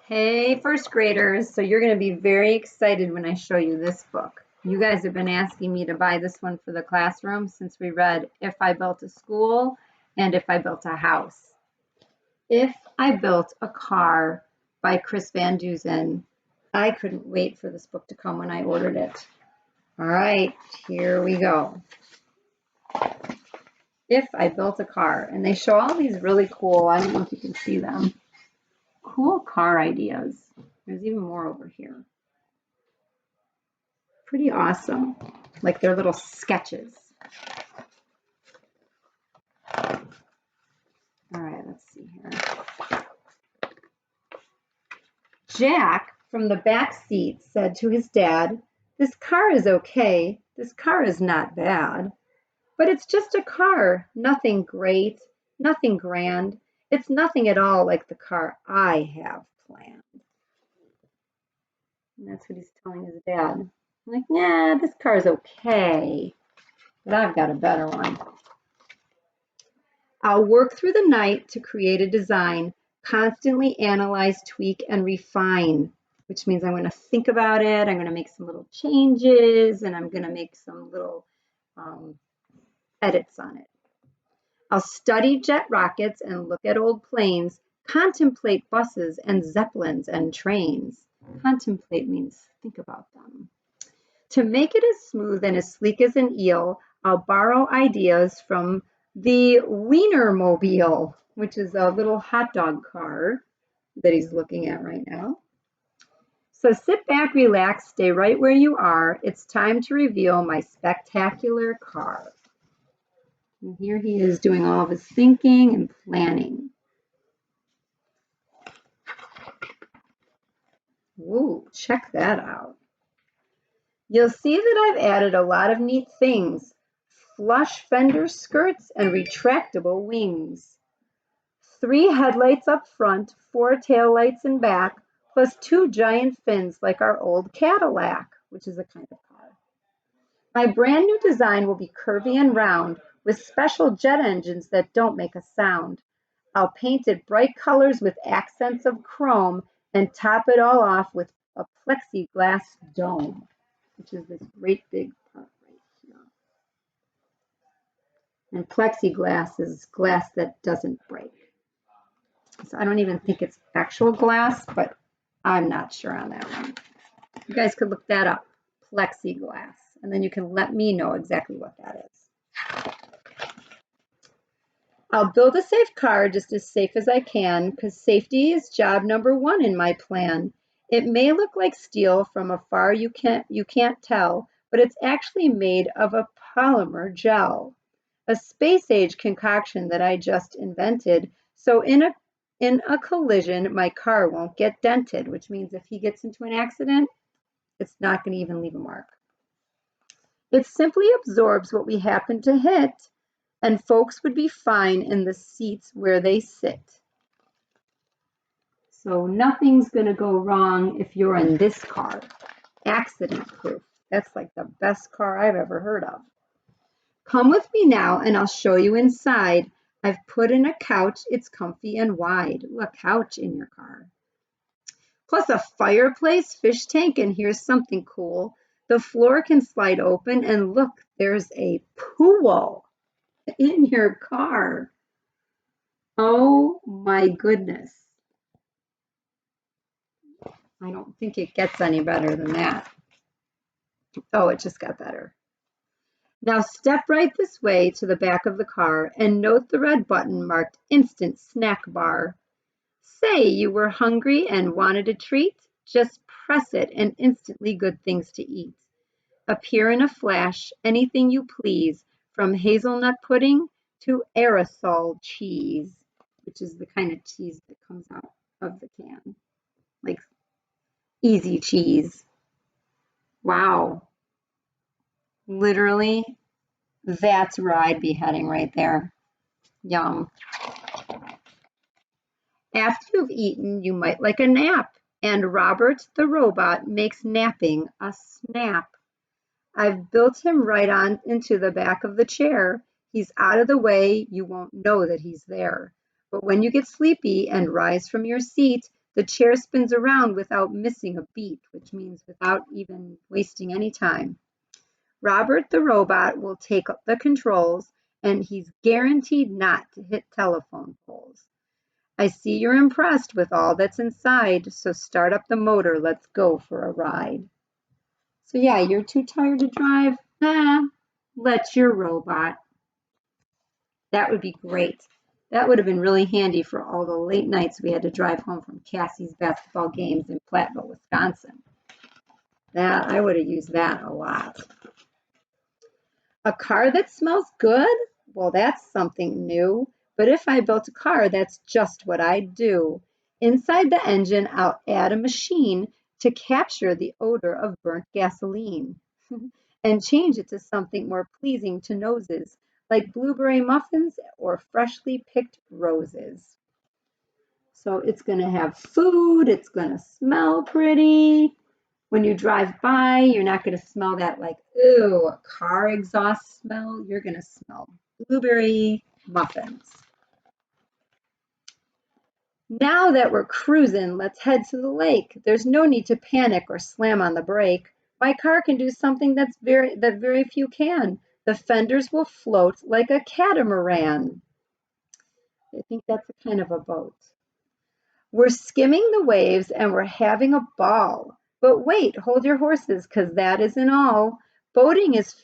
Hey, first graders. So you're going to be very excited when I show you this book. You guys have been asking me to buy this one for the classroom since we read If I Built a School and If I Built a House. If I Built a Car by Chris Van Dusen. I couldn't wait for this book to come when I ordered it. All right, here we go. If I Built a Car. And they show all these really cool, I don't know if you can see them, cool car ideas. There's even more over here. Pretty awesome, like they're little sketches. All right, let's see here. Jack from the back seat said to his dad, "This car is okay. This car is not bad. But it's just a car, nothing great, nothing grand. It's nothing at all like the car I have planned." And that's what he's telling his dad. I'm like, nah, this car is okay, but I've got a better one. I'll work through the night to create a design, constantly analyze, tweak, and refine, which means I'm going to think about it. I'm going to make some little changes, and I'm going to make some little edits on it. I'll study jet rockets and look at old planes, contemplate buses and zeppelins and trains. Contemplate means think about them. To make it as smooth and as sleek as an eel, I'll borrow ideas from the Wienermobile, which is a little hot dog car that he's looking at right now. So sit back, relax, stay right where you are. It's time to reveal my spectacular car. And here he is doing all of his thinking and planning. Ooh, check that out. You'll see that I've added a lot of neat things. Flush fender skirts and retractable wings. 3 headlights up front, 4 taillights in back, plus 2 giant fins like our old Cadillac, which is a kind of car. My brand new design will be curvy and round with special jet engines that don't make a sound. I'll paint it bright colors with accents of chrome and top it all off with a plexiglass dome, which is this great big part right here. And plexiglass is glass that doesn't break. So I don't even think it's actual glass, but I'm not sure on that one. You guys could look that up, plexiglass, and then you can let me know exactly what that is. I'll build a safe car just as safe as I can because safety is job number 1 in my plan. It may look like steel from afar, you can't tell, but it's actually made of a polymer gel, a space-age concoction that I just invented. So in a collision, my car won't get dented, which means if he gets into an accident, it's not going to even leave a mark. It simply absorbs what we happen to hit, and folks would be fine in the seats where they sit. So nothing's going to go wrong if you're in this car. Accident proof. That's like the best car I've ever heard of. Come with me now and I'll show you inside. I've put in a couch. It's comfy and wide. Ooh, a couch in your car. Plus a fireplace, fish tank, and here's something cool. The floor can slide open and look, there's a pool in your car. Oh my goodness. I don't think it gets any better than that. Oh, it just got better. Now step right this way to the back of the car and note the red button marked Instant Snack Bar. Say you were hungry and wanted a treat, just press it and instantly good things to eat appear in a flash, anything you please, from hazelnut pudding to aerosol cheese, which is the kind of cheese that comes out of the can, like easy cheese. Wow. Literally, that's where I'd be heading right there. Yum. After you've eaten, you might like a nap, and Robert the robot makes napping a snap. I've built him right on into the back of the chair. He's out of the way, you won't know that he's there. But when you get sleepy and rise from your seat, The chair spins around without missing a beat, which means without even wasting any time. Robert the robot will take up the controls, and he's guaranteed not to hit telephone poles. I see you're impressed with all that's inside, so start up the motor. Let's go for a ride. So yeah, you're too tired to drive? Nah, let your robot. That would be great. That would have been really handy for all the late nights we had to drive home from Cassie's basketball games in Platteville, Wisconsin. I would have used that a lot. A car that smells good? Well, that's something new. But if I built a car, that's just what I'd do. Inside the engine, I'll add a machine to capture the odor of burnt gasoline and change it to something more pleasing to noses, like blueberry muffins or freshly picked roses. So it's going to have food, it's going to smell pretty. When you drive by, you're not going to smell that like, ooh, a car exhaust smell. You're going to smell blueberry muffins. Now that we're cruising, let's head to the lake. There's no need to panic or slam on the brake. My car can do something that very few can. The fenders will float like a catamaran. I think that's a kind of a boat. We're skimming the waves and we're having a ball. But wait, hold your horses, because that isn't all. Boating is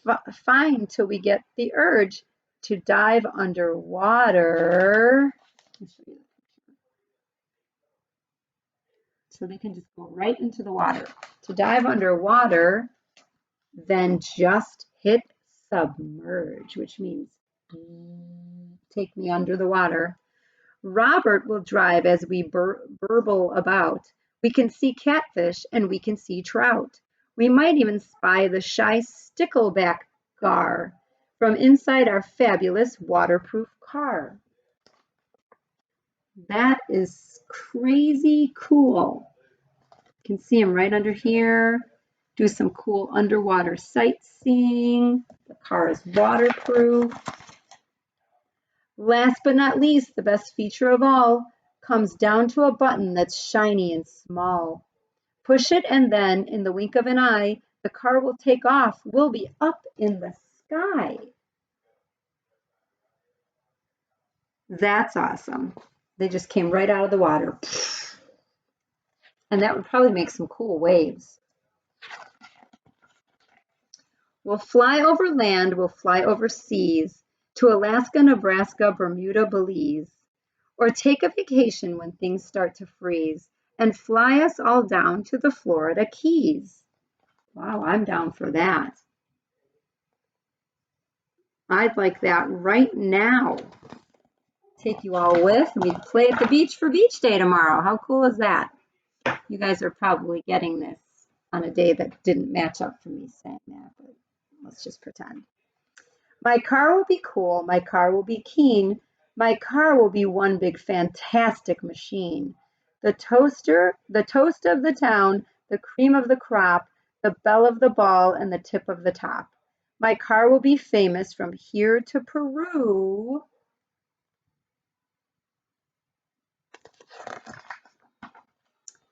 fine till we get the urge to dive underwater. So they can just go right into the water. To dive underwater, then just hit submerge, which means take me under the water. Robert will drive as we burble about. We can see catfish and we can see trout. We might even spy the shy stickleback gar from inside our fabulous waterproof car. That is crazy cool. You can see him right under here. Do some cool underwater sightseeing. The car is waterproof. Last but not least, the best feature of all comes down to a button that's shiny and small. Push it and then, in the wink of an eye, the car will take off. We'll be up in the sky. That's awesome. They just came right out of the water. And that would probably make some cool waves. We'll fly over land, we'll fly over seas, to Alaska, Nebraska, Bermuda, Belize, or take a vacation when things start to freeze and fly us all down to the Florida Keys. Wow, I'm down for that. I'd like that right now. Take you all with, and we'd play at the beach for beach day tomorrow. How cool is that? You guys are probably getting this on a day that didn't match up for me saying that, but let's just pretend. My car will be cool. My car will be keen. My car will be one big fantastic machine. The toast of the town, the cream of the crop, the belle of the ball, and the tip of the top. My car will be famous from here to Peru.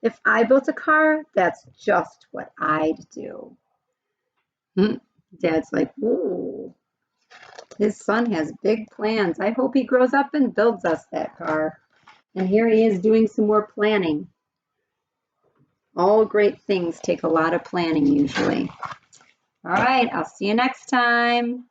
If I built a car, that's just what I'd do. Dad's like, ooh. His son has big plans. I hope he grows up and builds us that car. And here he is doing some more planning. All great things take a lot of planning usually. All right, I'll see you next time.